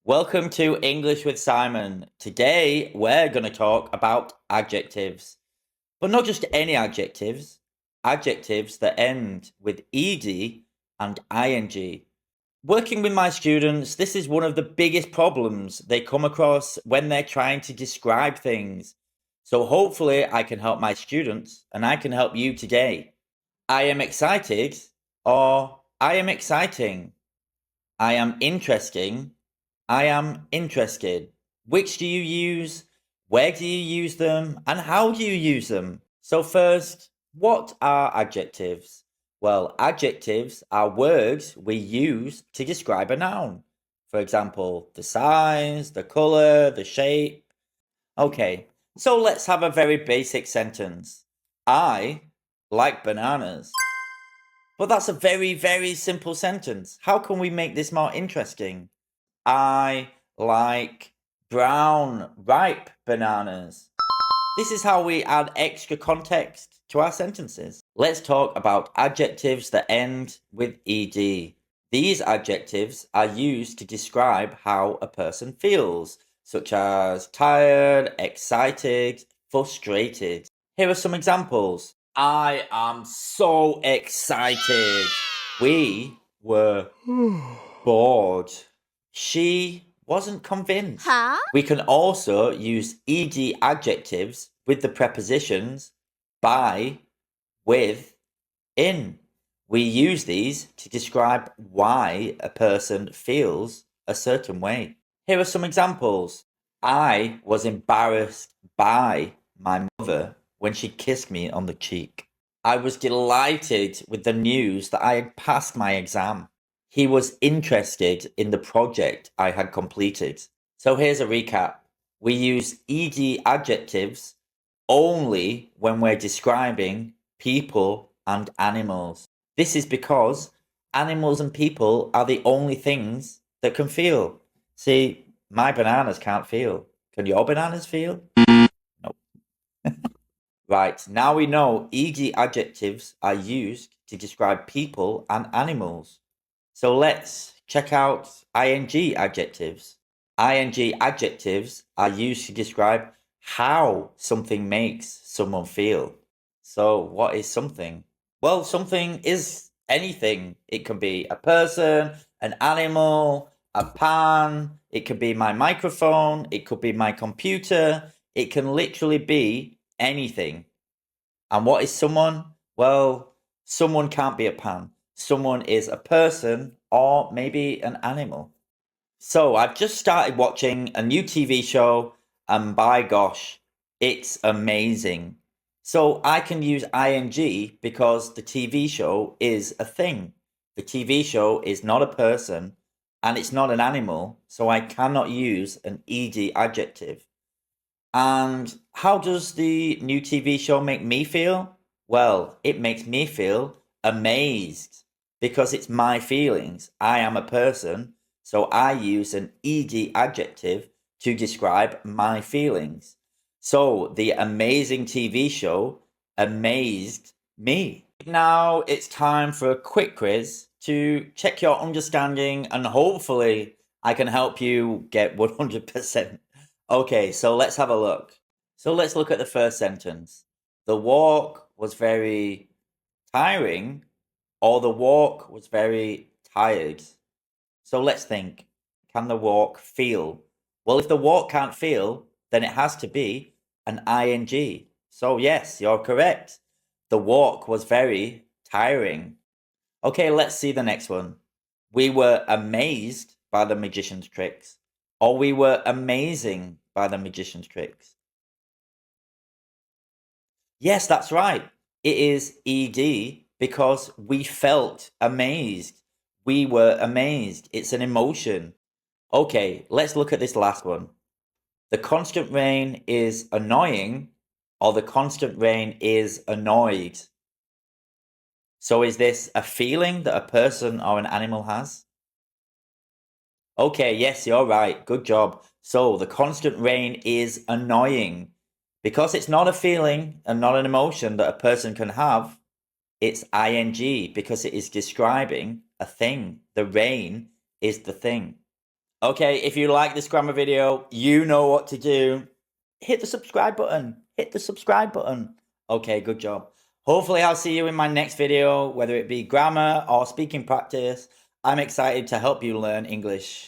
Welcome to English with Simon. Today we're going to talk about adjectives, but not just any adjectives, adjectives that end with ed and ing. Working with my students, this is one of the biggest problems they come across when they're trying to describe things. So hopefully I can help my students and I can help you today. I am excited or I am exciting. I am interesting. I am interested. Which do you use? Where do you use them? And how do you use them? So first, what are adjectives? Well, adjectives are words we use to describe a noun. For example, the size, the color, the shape. Okay, so let's have a very basic sentence. I like bananas. But that's a very, very simple sentence. How can we make this more interesting? I like brown, ripe bananas. This is how we add extra context to our sentences. Let's talk about adjectives that end with ed. These adjectives are used to describe how a person feels, such as tired, excited, frustrated. Here are some examples. I am so excited. We were bored. She wasn't convinced. Huh? We can also use ed adjectives with the prepositions by, with, in. We use these to describe why a person feels a certain way. Here are some examples. I was embarrassed by my mother when she kissed me on the cheek. I was delighted with the news that I had passed my exam. He was interested in the project I had completed. So here's a recap. We use ed adjectives only when we're describing people and animals. This is because animals and people are the only things that can feel. See, my bananas can't feel. Can your bananas feel? No. Right, now we know ed adjectives are used to describe people and animals. So let's check out ing adjectives. ING adjectives are used to describe how something makes someone feel. So what is something? Well, something is anything. It can be a person, an animal, a pan. It could be my microphone. It could be my computer. It can literally be anything. And what is someone? Well, someone can't be a pan. Someone is a person or maybe an animal. So I've just started watching a new TV show, and by gosh, it's amazing. So I can use ing because the TV show is a thing. The TV show is not a person and it's not an animal, so I cannot use an ed adjective. And how does the new TV show make me feel? Well, it makes me feel amazed because it's my feelings. I am a person, so I use an ed adjective to describe my feelings. So the amazing TV show amazed me. Now it's time for a quick quiz to check your understanding and hopefully I can help you get 100%. Okay, so let's have a look. So let's look at the first sentence. The walk was very tiring, or the walk was very tired. So let's think. Can the walk feel? Well, if the walk can't feel, then it has to be an ing. So yes, you're correct. The walk was very tiring. Okay, let's see the next one. We were amazed by the magician's tricks, or we were amazing by the magician's tricks. Yes, that's right. It is ed because we felt amazed. We were amazed. It's an emotion. Okay, let's look at this last one. The constant rain is annoying, or the constant rain is annoyed. So is this a feeling that a person or an animal has? Okay, yes, you're right. Good job. So the constant rain is annoying. Because it's not a feeling and not an emotion that a person can have, it's ing because it is describing a thing. The rain is the thing. Okay, if you like this grammar video, you know what to do. Hit the subscribe button. Hit the subscribe button. Okay, good job. Hopefully I'll see you in my next video, whether it be grammar or speaking practice. I'm excited to help you learn English.